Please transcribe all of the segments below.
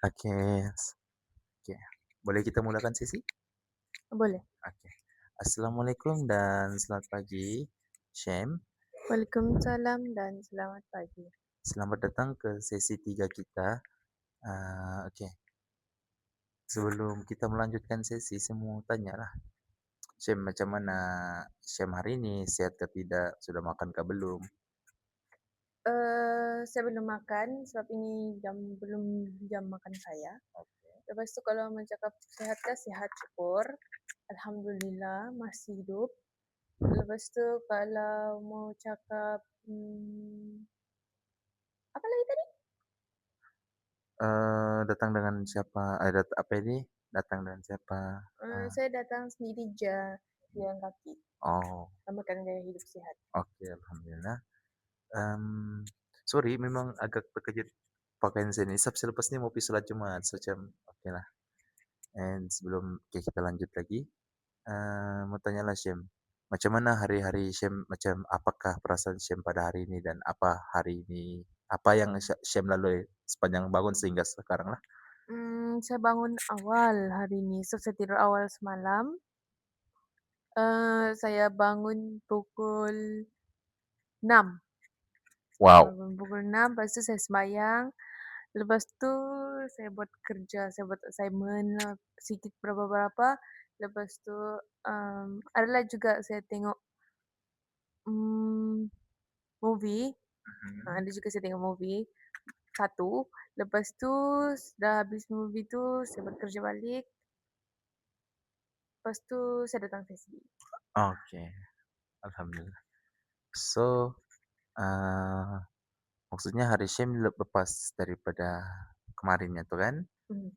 Oke, oke. Boleh kita mulakan sesi? Boleh. Oke. Assalamualaikum dan selamat pagi, Shem. Waalaikumsalam dan selamat pagi. Selamat datang ke sesi 3 kita. Oke, sebelum kita melanjutkan sesi, saya mau tanya lah, Shem, macam mana Shem hari ini? Sehat ke tidak? Sudah makan ke belum? Saya belum makan sebab ini belum jam makan saya. Lepas tu kalau cakap sihat kah, sihat syukur. Alhamdulillah masih hidup. Lepas tu kalau mau cakap, apa lagi tadi? Datang dengan siapa? Apa ini? Datang dengan siapa? Eh, Saya datang sendiri je, jalan kaki. oh, Makan gaya hidup sihat. oke, alhamdulillah. Mmm, Sorry memang agak terkejut pakaian saya ini, selepas ini mau pergi sholat Jumat, so macam okelah. And sebelum kita lanjut lagi, mau tanyalah Syem, macam mana hari-hari Syem, macam apakah perasaan Syem pada hari ini dan apa hari ini, apa yang Syem lalui sepanjang bangun sehingga sekarang lah? Saya bangun awal hari ini, so saya tidur awal semalam. Saya bangun pukul 6. Wow, Bangun pukul 6, lepas tu saya sembahyang, lepas tu saya buat kerja, saya buat assignment lah sikit berapa-berapa, lepas tu, adalah juga saya tengok, mmm, movie, mhm, ada juga saya tengok movie, satu, lepas tu dah habis movie tu saya buat kerja balik, lepas tu saya datang sesi. oke, alhamdulillah. So, eee, maksudnya hari Syem lepas daripada kemarinnya tuh kan? Mhm,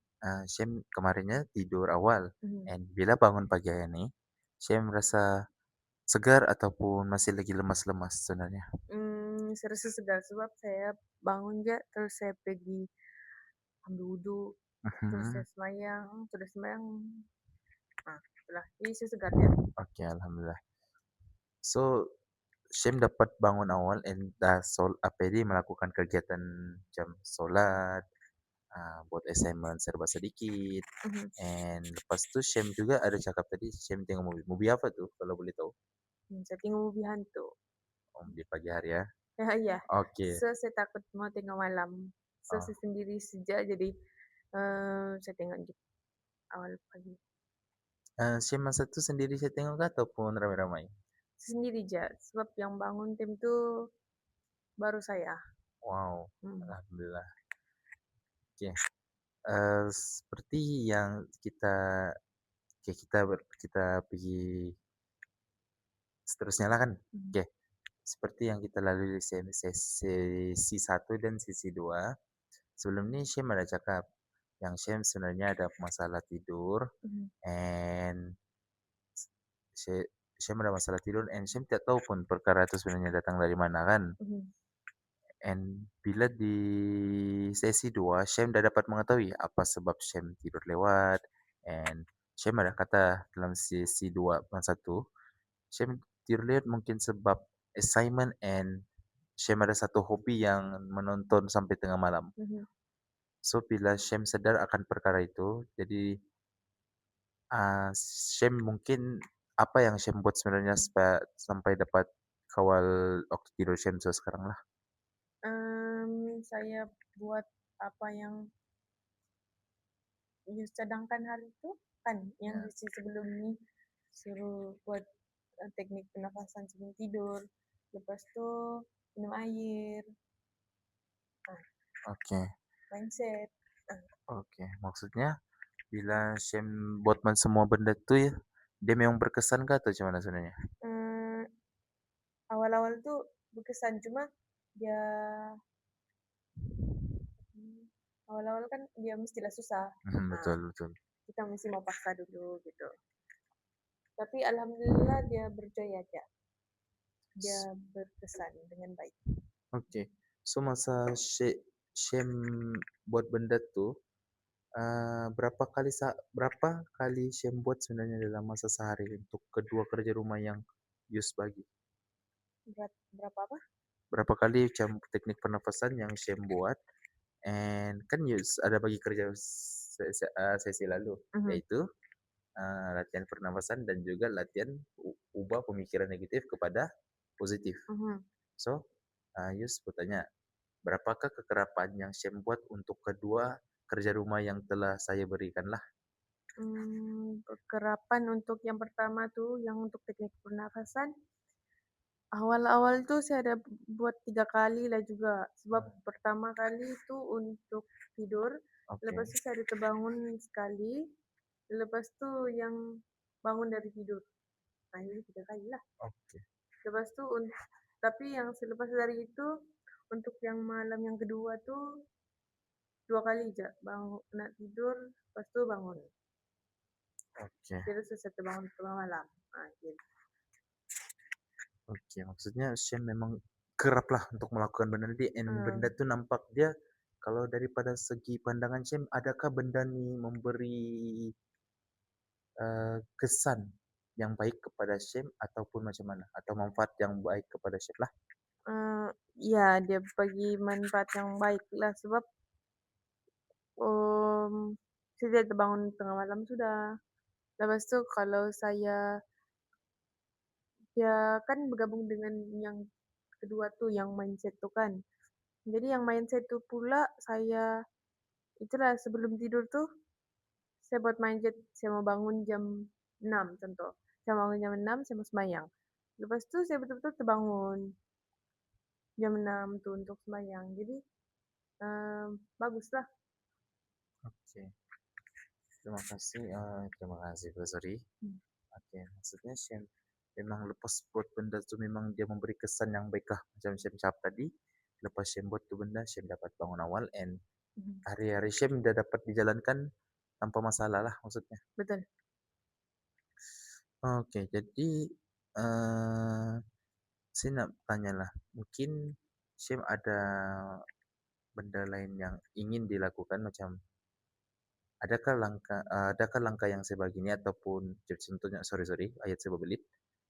Syam kemarinnya tidur awal, mhm. and bila bangun pagi hari ini, Syam merasa segar ataupun masih lagi lemas-lemas sebenarnya? Saya rasa segar sebab saya bangun je terus saya pergi ambil wuduk, terus saya Mhm, sembahyang, sudah sembahyang, itulah, jadi saya segar je. oke, alhamdulillah. So, Syam dapat bangun awal and dah apa ini, melakukan kegiatan jam solat, buat assignment serba sedikit, Mhm. and lepas tu Syam juga ada cakap tadi Syam tengok movie. Movie apa tuh kalau boleh tahu? Saya tengok movie hantu. Oh, di pagi hari ya? Ya, ya. Oke, So, saya takut mau tengok malam. So, oh, saya sendiri saja jadi, saya tengok je awal pagi. Syam masa tu sendiri saya tengok kah ataupun ramai-ramai? Sendiri je sebab yang bangun tim tu baru saya. Wow, Mhm, alhamdulillah. Oke, seperti yang kita pergi seterusnya lah kan. mhm, Oke, seperti yang kita lalui di sesi 1 dan sesi 2. Sebelum ini Syam ada cakap yang Syam sebenarnya ada masalah tidur, mhm, and Sy Syam ada masalah tidur, and Syam tidak tahu pun perkara itu sebenarnya datang dari mana kan. mhm, And bila di sesi 2, Syam dah dapat mengetahui apa sebab Syam tidur lewat, and Syam ada kata dalam sesi 2 yang satu, Syam tidur lewat mungkin sebab assignment, and Syam ada satu hobi yang menonton sampai tengah malam. mhm. So, bila Syam sadar akan perkara itu, jadi, Syam mungkin apa yang Syam buat sebenarnya supaya sampai dapat kawal waktu tidur Syam sekarang lah? Saya buat apa yang cadangkan hari itu, kan yang Ya, sesi sebelum ni suruh buat, teknik pernafasan sebelum tidur, lepas tu minum air, ah, oke. mindset, Oke, maksudnya bila Syam buat semua benda tu ya, dia memang berkesan kah atau macam mana sebenarnya? eee, awal-awal tu berkesan cuma dia, mmm, awal-awal kan dia mestilah susah, Mhm, ah, betul betul. kita mesti mau paksa dulu gitu. Tapi alhamdulillah dia berjaya aja, dia berkesan dengan baik. Oke. So, masa Syam buat benda tu, berapa kali Syam buat sebenarnya dalam masa sehari untuk kedua kerja rumah yang Yus bagi? Berapa apa? Berapa kali macam teknik pernafasan yang Syam buat, and kan ada bagi kerja sesi lalu, Mhm, yaitu, latihan pernafasan dan juga latihan ubah pemikiran negatif kepada positif. mhm. So, Yus bertanya, berapakah kekerapan yang Shem buat untuk kedua kerja rumah yang telah saya berikanlah? Kekerapan untuk yang pertama tuh, yang untuk teknik pernafasan, awal-awal tuh saya ada buat 3 kali lah juga. Sebab Hmm, pertama kali itu untuk tidur, oke, lepas itu saya ada terbangun sekali, lepas itu yang bangun dari tidur. Nah, ini 3 kali lah. oke, Lepas itu tapi yang selepas dari itu, untuk yang malam yang kedua tuh 2 kali aja, bangun nak tidur, lepas itu bangun. oke, Kira selesai terbangun tengah malam. Gitu. oke. Maksudnya Shem memang kerap lah untuk melakukan benda ini, and benda Mmm, tuh nampak dia kalau daripada segi pandangan Shem, adakah benda ni memberi kesan yang baik kepada Shem ataupun macam mana? Atau manfaat yang baik kepada Shem lah? iya dia bagi manfaat yang baik lah sebab, saya tidak terbangun tengah malam sudah. Lepas tu kalau saya ya kan bergabung dengan yang kedua tuh, yang mindset tuh kan. Jadi yang mindset tuh pula saya itulah sebelum tidur tuh, saya buat mindset saya mau bangun jam 6 contoh. Saya bangun jam 6 saya mau sembahyang. Lepas tu saya betul-betul terbangun jam 6 tuh untuk sembahyang. Jadi, baguslah. Oke, terima kasih Bro, sorry. Mmm, Oke, maksudnya Shem memang lepas buat benda tu memang dia memberi kesan yang baik lah. Macam Shem cakap tadi, lepas Shem buat tu benda, Shem dapat bangun awal and mhm, hari-hari Shem dah dapat dijalankan tanpa masalah lah maksudnya. betul. Oke, jadi eh saya nak tanya lah, mungkin Shem ada benda lain yang ingin dilakukan macam adakah langkah yang saya bagi ini ataupun contohnya sorry ayat saya berbelit.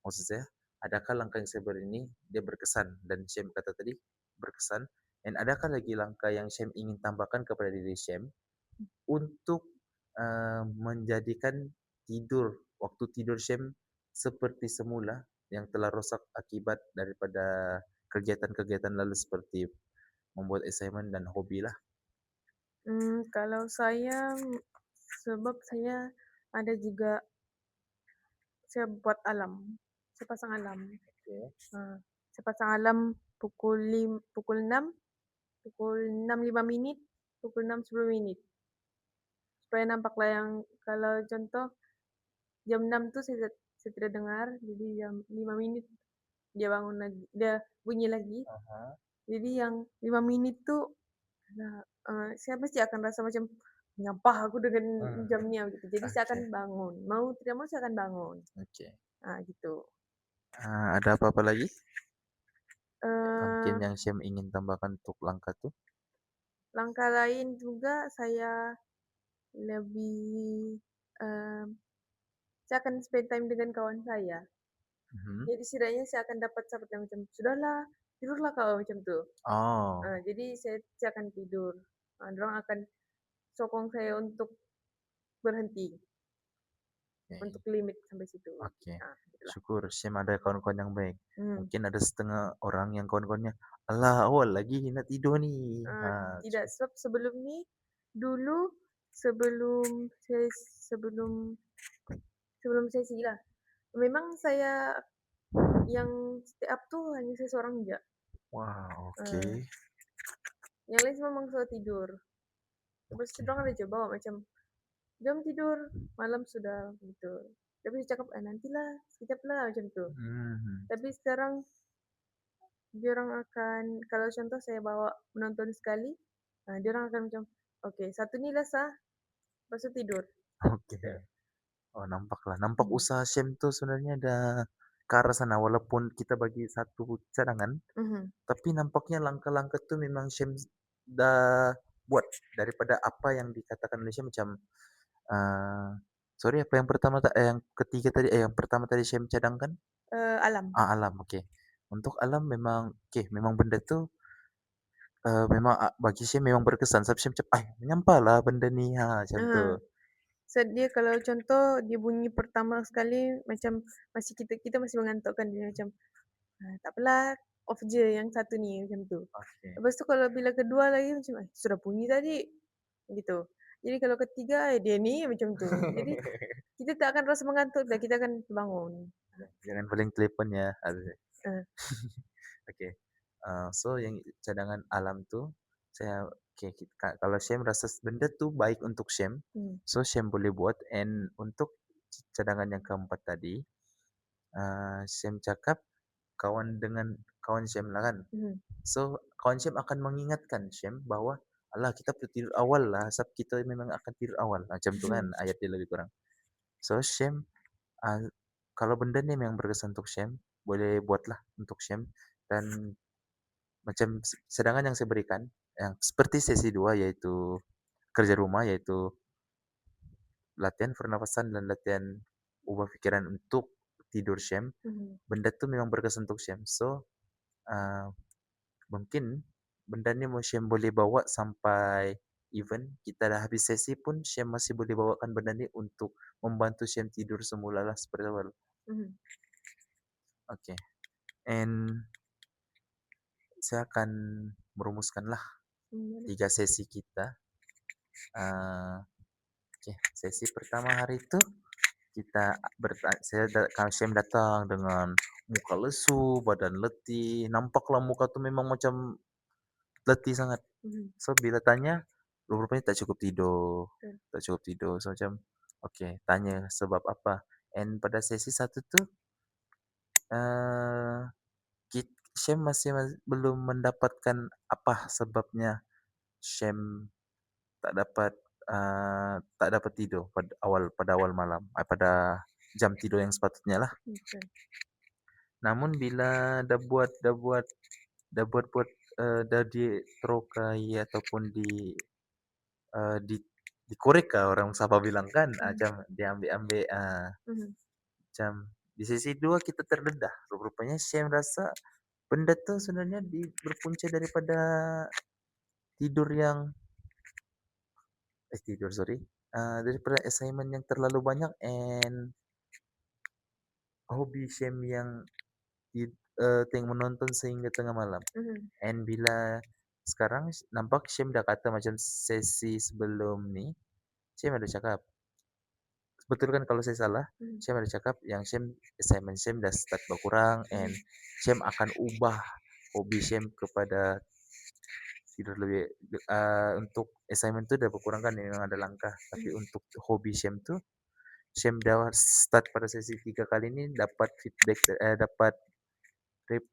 Maksud saya, adakah langkah yang saya beri ini dia berkesan dan Syem kata tadi berkesan dan adakah lagi langkah yang Syem ingin tambahkan kepada diri Syem untuk menjadikan waktu tidur Syem seperti semula yang telah rosak akibat daripada kegiatan-kegiatan lalu seperti membuat assignment dan hobi lah. Kalau saya, sebab saya ada juga saya buat alarm, saya pasang alarm. Oke. Saya pasang alarm pukul 6, pukul 6.05, pukul 6.10, supaya nampaklah yang kalau contoh jam 6 tuh saya tidak dengar, jadi jam 5 menit dia bangun lagi, dia bunyi lagi. Aha. Jadi yang 5 menit tuh, nah, saya pasti akan rasa macam, "Ngapa aku dengan Hmm. jamnya?" Gitu. Jadi saya akan Oke, bangun, mau tidak mau saya akan bangun. oke. Gitu. Ada apa-apa lagi? Mungkin Eee, yang Syam ingin tambahkan untuk langkah tuh? Langkah lain juga saya lebih, mmm, saya akan spend time dengan kawan saya. Mhm. Jadi setidaknya saya akan dapat support yang macam, "Sudahlah, tidurlah kau," macam tu. Oh, Jadi saya akan tidur. Dorang akan sokong saya untuk berhenti, oke. untuk limit sampai situ. Oke. Gitulah. Syukur Syam ada kawan-kawan yang baik. Mmm, Mungkin ada setengah orang yang kawan-kawannya, "Alah, awal lagi nak tidur ni." Tidak, sebab sebelum ni, dulu sebelum saya sebelum sebelum sesi lah, memang saya yang stay up tuh hanya saya seorang aja. wah, oke. Eee, yang lain semua memang selalu tidur. Terus Oke. dorang ada coba macam, "Jom tidur, malam sudah," gitu. Tapi saya cakap, nantilah, sekejap lah," macam tu. Mhm. Tapi sekarang diorang akan kalau contoh saya bawa menonton sekali, diorang akan macam, "Okey, satu ni lah sah, lepas tu tidur." Oke. Gitu. Oh, nampaklah. Nampak Mhm. usaha Syam tuh sebenarnya ada ke arah sana walaupun kita bagi satu cadangan, Mhm. tapi nampaknya langkah-langkah tuh memang Syam dah buat daripada apa yang dikatakan oleh Syam macam Eee, sorry apa yang pertama yang ketiga tadi yang pertama tadi Syam cadangkan? Alam. Alam, oke. Untuk alam memang oke, memang benda tuh, memang bagi Syam memang berkesan, tapi Syam macam, menyampailah benda ni," macam tu. Ah, so dia kalau contoh dia bunyi pertama sekali macam masih kita kita masih mengantuk kan, dia macam, tak apalah, off je yang satu ni, macam tu. Oke. Lepas tu kalau bila kedua lagi macam, sudah bunyi tadi, gitu. Jadi kalau ketiga, dia ni macam tu. Jadi kita tak akan rasa mengantuk dah, kita akan terbangun. Jangan paling telepon ya, Ah, Oke, so yang cadangan alam tuh saya oke kalau Syam rasa benda tuh baik untuk Syam, hmm, so Syam boleh buat and untuk cadangan yang keempat tadi, Syam cakap kawan Syam lah kan. mhm, So kawan Syam akan mengingatkan Syam bahwa, "Alah kita perlu tidur awal lah, sebab kita memang akan tidur awal." Macam tu kan mhm, ayat dia lebih kurang. So Syam, eee, kalau benda ni memang berkesan untuk Syam, boleh buatlah untuk Syam dan macam sedangkan yang saya berikan, yang seperti sesi 2 yaitu kerja rumah, yaitu latihan pernafasan dan latihan ubah pikiran untuk tidur Syam, mhm, benda itu memang berkesan untuk Syam. So, eee, mungkin benda ni Syam boleh bawa sampai even kita dah habis sesi pun Syam masih boleh bawakan benda ni untuk membantu Syam tidur semula lah seperti awal. mhm, Oke, and saya akan merumuskanlah boleh. 3 sesi kita, eee, oke, sesi pertama hari itu kita saya Syam datang dengan muka lesu, badan letih, nampaklah muka tuh memang macam letih sangat. Mhm, So bila tanya, rupanya tak cukup tidur, betul. tak cukup tidur. So macam, oke, tanya sebab apa. And pada sesi satu tuh, eh Syam masih belum mendapatkan apa sebabnya Syam tak dapat tak dapat tidur pada awal malam, pada jam tidur yang sepatutnya lah. Betul. Namun bila dah buat, dah diterokai ataupun di dikorek kah orang Sabah bilang kan, Mhm, macam diambil-ambil, mhm, macam di sisi 2 kita terdedah. Rupanya saya rasa benda tu sebenarnya berpunca daripada tidur yang tidur sorry, daripada assignment yang terlalu banyak and hobi Syam yang tengok menonton sehingga tengah malam. mhm, And bila sekarang nampak Syam dah kata macam sesi sebelum ni, Syam ada cakap, betul kan kalau saya salah, mhm, Syam ada cakap yang assignment Syam dah start berkurang and mhm, Syam akan ubah hobi Syam kepada tidur lebih, untuk assignment tu dah berkurang kan memang ada langkah, tapi mhm, untuk hobi Syam tu, Syam dah start pada sesi 3 kali ini dapat feedback, dapat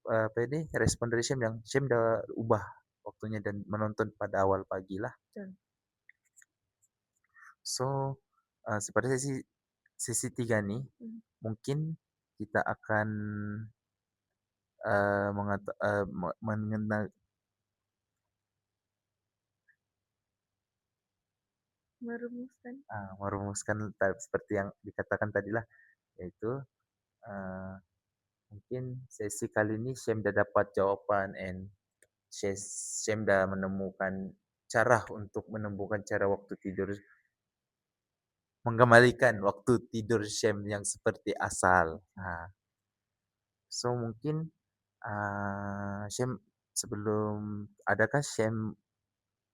apa ini, respon dari Syam dah ubah waktunya dan menonton pada awal pagi lah. betul. So, pada sesi sesi 3 nih, Mhm, mungkin kita akan, eee, mengata eee, me mengenal merumuskan. merumuskan seperti yang dikatakan tadilah, yaitu, eee, mungkin sesi kali ini Syam dah dapat jawapan and Syam dah menemukan cara untuk menemukan cara waktu tidur, mengembalikan waktu tidur Syam yang seperti asal. So mungkin, Syam sebelum adakah Syam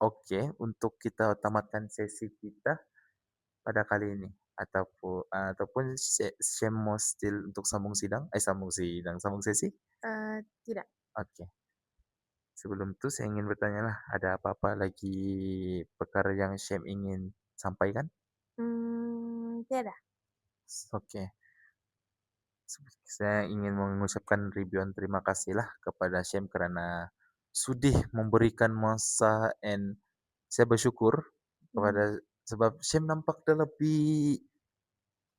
oke untuk kita tamatkan sesi kita pada kali ini? Ataupun Syam mau still untuk sambung sesi? Tidak. Oke. Sebelum itu saya ingin bertanya lah, ada apa-apa lagi perkara yang Syam ingin sampaikan? Tiada. Oke. Saya ingin mengucapkan ribuan terima kasih lah kepada Syam karena sudih memberikan masa and saya bersyukur kepada Mhm, sebab Syam nampak dia lebih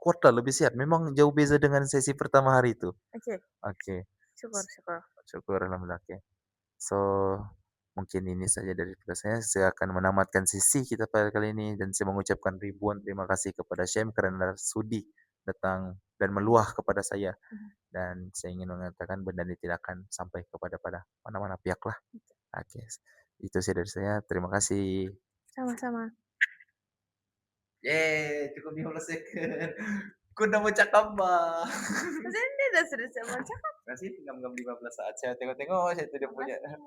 kuat lah, lebih sehat. Memang jauh beza dengan sesi pertama hari itu. oke, Oke, syukur syukur. syukur alhamdulillah. Oke. So, mungkin ini saja dari saya. Saya akan menamatkan sesi kita pada kali ini dan saya mengucapkan ribuan terima kasih kepada Syam karena sudi datang dan meluah kepada saya. Mhm, Dan saya ingin mengatakan benda ini tidak akan sampai pada mana-mana pihak lah. Oke. Itu sih dari saya, terima kasih. Sama-sama. Yeay, cukup 15 second. Ku udah mau cakap, Bang. Sudah sudah selesai mau cakap. Masih 6 15 saat saya tengok-tengok saya tidak punya Makasih.